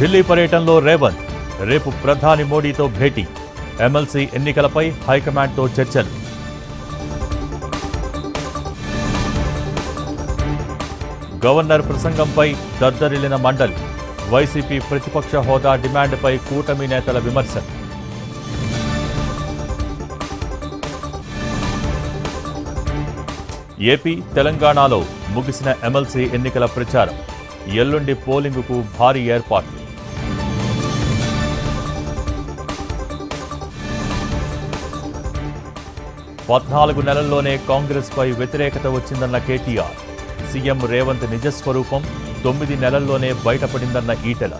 ఢిల్లీ పర్యటనలో రేవంత్ రేపు ప్రధాని మోడీతో భేటీ. ఎమ్మెల్సీ ఎన్నికలపై హైకమాండ్తో చర్చలు. గవర్నర్ ప్రసంగంపై దద్దరిల్లిన మండలి. వైసీపీ ప్రతిపక్ష హోదా డిమాండ్పై కూటమి నేతల విమర్శలు. ఏపీ, తెలంగాణలో ముగిసిన ఎమ్మెల్సీ ఎన్నికల ప్రచారం. ఎల్లుండి పోలింగుకు భారీ ఏర్పాట్లు. పద్నాలుగు నెలల్లోనే కాంగ్రెస్పై వ్యతిరేకత వచ్చిందన్న కేటీఆర్. సీఎం రేవంత్ నిజస్వరూపం 9 నెలల్లోనే బయటపడిందన్న ఈటెల.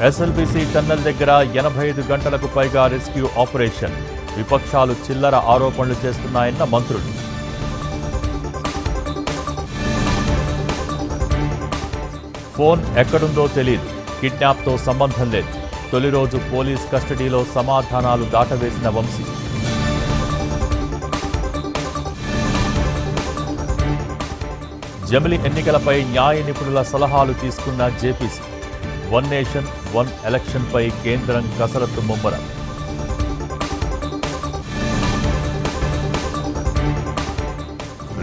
ఎస్ఎల్బీసీ టన్నెల్ దగ్గర 85 గంటలకు పైగా రెస్క్యూ ఆపరేషన్. విపక్షాలు చిల్లర ఆరోపణలు చేస్తున్నాయన్న మంత్రులు. ఫోన్ ఎక్కడుందో తెలియదు. కిడ్నాప్తో సంబంధం లేదు. తొలి రోజు పోలీస్ కస్టడీలో సమాధానాలు దాటవేసిన వంశీ. జమిలి ఎన్నికలపై న్యాయ నిపుణుల సలహాలు తీసుకున్న జేపీసీ. వన్ నేషన్ వన్ ఎలక్షన్పై కేంద్రం కసరత్తు ముమ్మరం.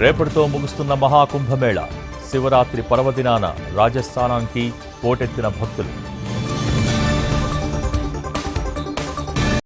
రేపటితో ముగుస్తున్న మహాకుంభమేళా. శివరాత్రి పర్వదినాన రాజస్థానానికి పోటెత్తిన భక్తులు.